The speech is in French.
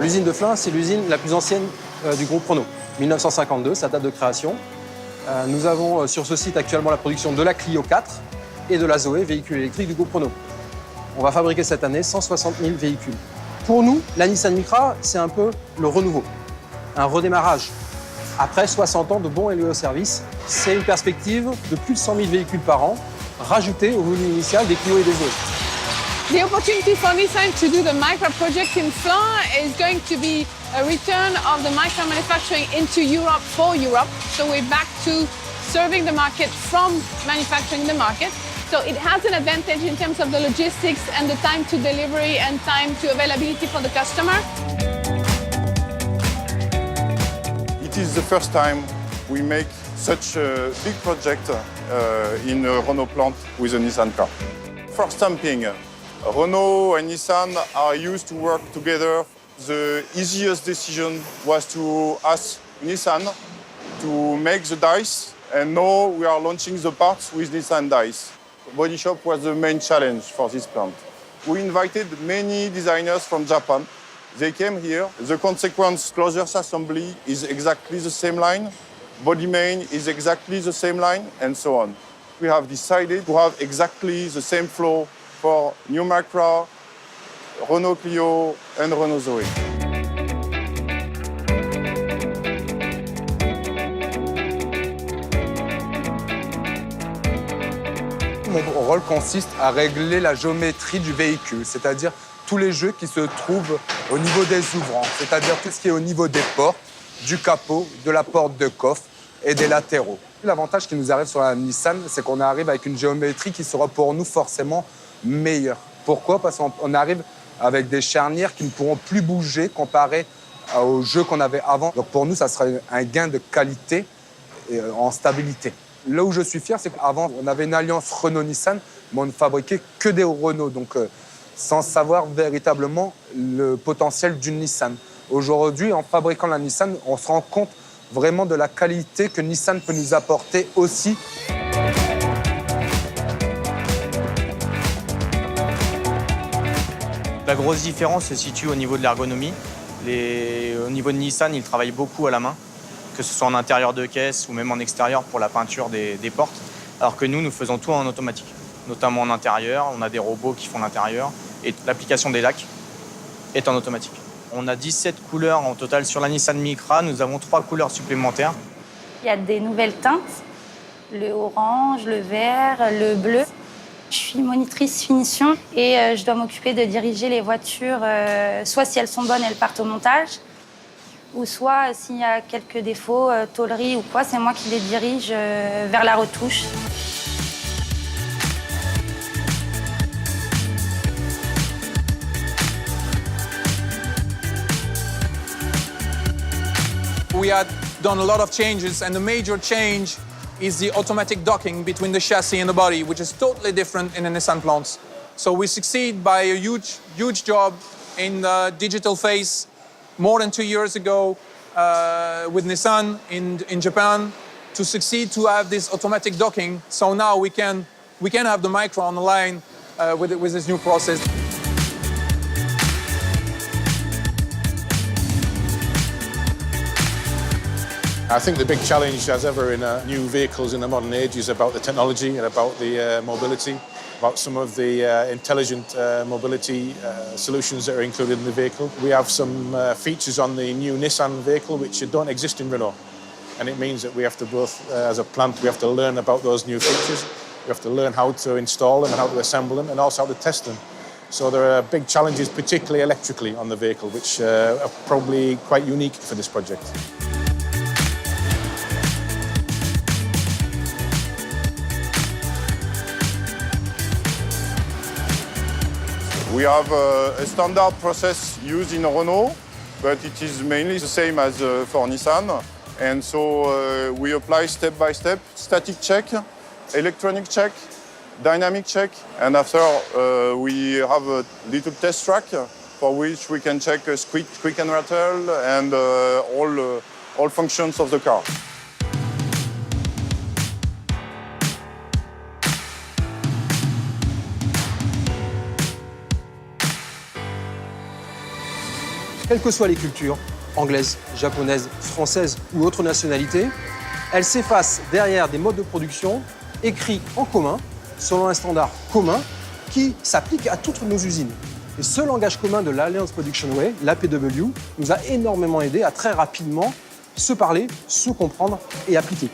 L'usine de Flins, c'est l'usine la plus ancienne du groupe Renault. 1952, sa date de création. Nous avons sur ce site actuellement la production de la Clio 4 et de la Zoé, véhicule électrique du groupe Renault. On va fabriquer cette année 160 000 véhicules. Pour nous, la Nissan Micra, c'est un peu le renouveau, un redémarrage. Après 60 ans de bons et loyaux services, c'est une perspective de plus de 100 000 véhicules par an, rajoutés au volume initial des Clio et des Zoé. The opportunity for Nissan to do the Micra project in Flins is going to be a return of the Micra manufacturing into Europe for Europe. So we're back to serving the market from manufacturing the market. So it has an advantage in terms of the logistics and the time to delivery and time to availability for the customer. It is the first time we make such a big project in a Renault plant with a Nissan car. For stamping, Renault and Nissan are used to work together. The easiest decision was to ask Nissan to make the dice, and now we are launching the parts with Nissan dice. Body shop was the main challenge for this plant. We invited many designers from Japan. They came here. The consequence closures assembly is exactly the same line. Body main is exactly the same line, and so on. We have decided to have exactly the same flow for new Micra, Renault Clio, and Renault Zoe. Mon rôle consiste à régler la géométrie du véhicule, c'est-à-dire tous les jeux qui se trouvent au niveau des ouvrants, c'est-à-dire tout ce qui est au niveau des portes, du capot, de la porte de coffre et des latéraux. L'avantage qui nous arrive sur la Nissan, c'est qu'on arrive avec une géométrie qui sera pour nous forcément meilleure. Pourquoi? Parce qu'on arrive avec des charnières qui ne pourront plus bouger comparé aux jeux qu'on avait avant. Donc pour nous, ça sera un gain de qualité et en stabilité. Là où je suis fier, c'est qu'avant, on avait une alliance Renault-Nissan, mais on ne fabriquait que des Renault, donc sans savoir véritablement le potentiel d'une Nissan. Aujourd'hui, en fabriquant la Nissan, on se rend compte vraiment de la qualité que Nissan peut nous apporter aussi. La grosse différence se situe au niveau de l'ergonomie. Au niveau de Nissan, ils travaillent beaucoup à la main, que ce soit en intérieur de caisse ou même en extérieur pour la peinture des portes, alors que nous faisons tout en automatique, notamment en intérieur. On a des robots qui font l'intérieur et l'application des lacs est en automatique. On a 17 couleurs en total sur la Nissan Micra. Nous avons 3 couleurs supplémentaires. Il y a des nouvelles teintes, le orange, le vert, le bleu. Je suis monitrice finition et je dois m'occuper de diriger les voitures, soit si elles sont bonnes, elles partent au montage, ou soit s'il y a quelques défauts, tôlerie ou quoi, c'est moi qui les dirige vers la retouche. We had done a lot of changes, and the major change is the automatic docking between the chassis and the body, which is totally different in the Nissan plants. So we succeed by a huge job in the digital phase more than 2 years ago with Nissan in Japan to succeed to have this automatic docking. So now we can have the Micra on the line with this new process. I think the big challenge, as ever in new vehicles in the modern age, is about the technology and about the mobility, about some of the intelligent mobility solutions that are included in the vehicle. We have some features on the new Nissan vehicle which don't exist in Renault. And it means that we have to both, as a plant, we have to learn about those new features. We have to learn how to install them and how to assemble them and also how to test them. So there are big challenges, particularly electrically, on the vehicle, which are probably quite unique for this project. We have a standard process used in Renault, but it is mainly the same as for Nissan. And so we apply step by step, static check, electronic check, dynamic check, and after we have a little test track for which we can check quick and rattle and all functions of the car. quelles que soient les cultures, anglaises, japonaises, françaises ou autres nationalités, elles s'effacent derrière des modes de production écrits en commun, selon un standard commun qui s'applique à toutes nos usines. Et ce langage commun de l'Alliance Production Way, l'APW, nous a énormément aidé à très rapidement se parler, se comprendre et appliquer.